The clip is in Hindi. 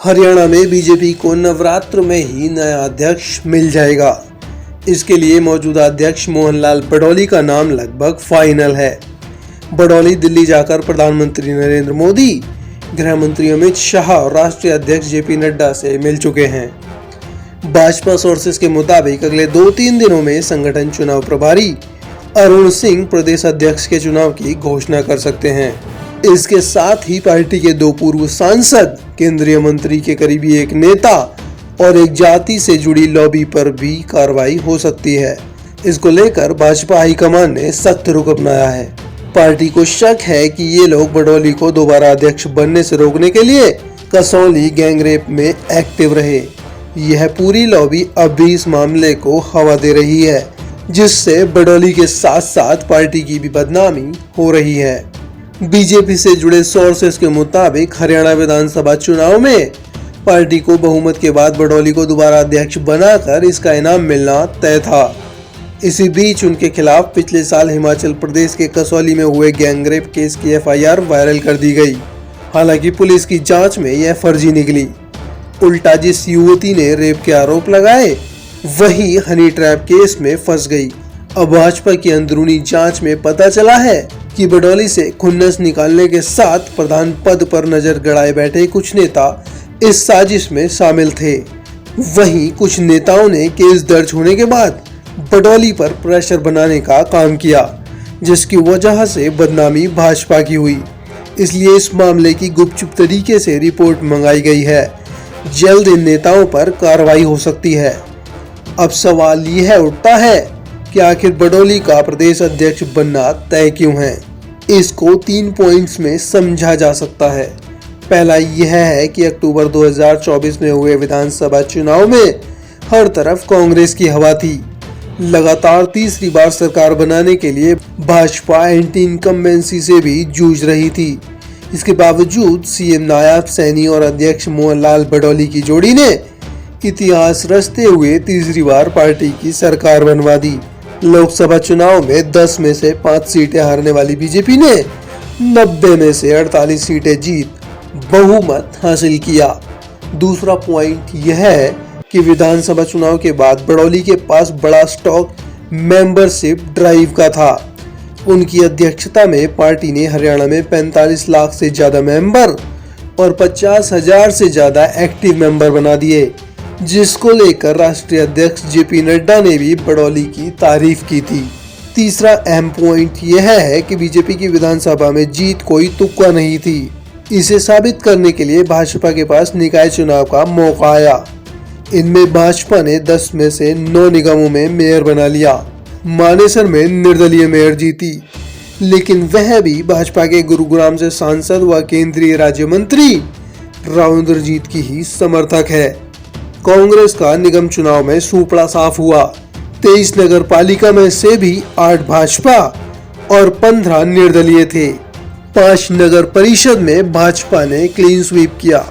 हरियाणा में बीजेपी को नवरात्र में ही नया अध्यक्ष मिल जाएगा। इसके लिए मौजूदा अध्यक्ष मोहनलाल बडौली का नाम लगभग फाइनल है। बडौली दिल्ली जाकर प्रधानमंत्री नरेंद्र मोदी, गृह मंत्री अमित शाह और राष्ट्रीय अध्यक्ष जेपी नड्डा से मिल चुके हैं। भाजपा सोर्सेस के मुताबिक अगले 2-3 दिनों में संगठन चुनाव प्रभारी अरुण सिंह प्रदेश अध्यक्ष के चुनाव की घोषणा कर सकते हैं। इसके साथ ही पार्टी के 2 पूर्व सांसद, केंद्रीय मंत्री के करीबी एक नेता और एक जाति से जुड़ी लॉबी पर भी कार्रवाई हो सकती है। इसको लेकर भाजपा हाईकमान ने सख्त रुख अपनाया है। पार्टी को शक है कि ये लोग बडौली को दोबारा अध्यक्ष बनने से रोकने के लिए कसौली गैंगरेप में एक्टिव रहे। यह पूरी लॉबी अब भी इस मामले को हवा दे रही है, जिससे बडौली के साथ साथ पार्टी की भी बदनामी हो रही है। बीजेपी से जुड़े सोर्सेस के मुताबिक हरियाणा विधानसभा चुनाव में पार्टी को बहुमत के बाद बडौली को दोबारा अध्यक्ष बनाकर इसका इनाम मिलना तय था। इसी बीच उनके खिलाफ पिछले साल हिमाचल प्रदेश के कसौली में हुए गैंगरेप केस की एफआईआर वायरल कर दी गई। हालांकि पुलिस की जांच में यह फर्जी निकली। उल्टा जिस युवती ने रेप के आरोप लगाए वही हनी ट्रैप केस में फंस गई। अब भाजपा की अंदरूनी जांच में पता चला है कि बडौली से खुन्नस निकालने के साथ प्रधान पद पर नजर गड़ाए बैठे कुछ नेता इस साजिश में शामिल थे। वहीं कुछ नेताओं ने केस दर्ज होने के बाद बडौली पर प्रेशर बनाने का काम किया, जिसकी वजह से बदनामी भाजपा की हुई। इसलिए इस मामले की गुपचुप तरीके से रिपोर्ट मंगाई गई है। जल्द इन नेताओं पर कार्रवाई हो सकती है। अब सवाल यह उठता है कि आखिर बडौली का प्रदेश अध्यक्ष बनना तय क्यों है। इसको 3 पॉइंट्स में समझा जा सकता है। पहला यह है कि अक्टूबर 2024 में हुए विधानसभा चुनाव में हर तरफ कांग्रेस की हवा थी। लगातार तीसरी बार सरकार बनाने के लिए भाजपा एंटी इनकम्बेंसी से भी जूझ रही थी। इसके बावजूद सीएम नायब सैनी और अध्यक्ष मोहनलाल बडौली की जोड़ी ने इतिहास रचते हुए तीसरी बार पार्टी की सरकार बनवा दी। लोकसभा चुनाव में 10 में से 5 सीटें हारने वाली बीजेपी ने 90 में से 48 सीटें जीत बहुमत हासिल किया। दूसरा पॉइंट यह है कि विधानसभा चुनाव के बाद बडौली के पास बड़ा स्टॉक मेंबरशिप ड्राइव का था। उनकी अध्यक्षता में पार्टी ने हरियाणा में 45 लाख से ज्यादा मेंबर और 50,000 से ज्यादा एक्टिव मेंबर बना दिए, जिसको लेकर राष्ट्रीय अध्यक्ष जेपी नड्डा ने भी बडौली की तारीफ की थी। तीसरा अहम पॉइंट यह है कि बीजेपी की विधानसभा में जीत कोई तुक्का नहीं थी। इसे साबित करने के लिए भाजपा के पास निकाय चुनाव का मौका आया। इनमें भाजपा ने 10 में से 9 निगमों में मेयर बना लिया। मानेसर में निर्दलीय मेयर जीती, लेकिन वह भी भाजपा के गुरुग्राम से सांसद व केंद्रीय राज्य मंत्री राव इंद्रजीत की ही समर्थक है। कांग्रेस का निगम चुनाव में सूपड़ा साफ हुआ। 23 नगर पालिका में से भी 8 भाजपा और 15 निर्दलीय थे। 5 नगर परिषद में भाजपा ने क्लीन स्वीप किया।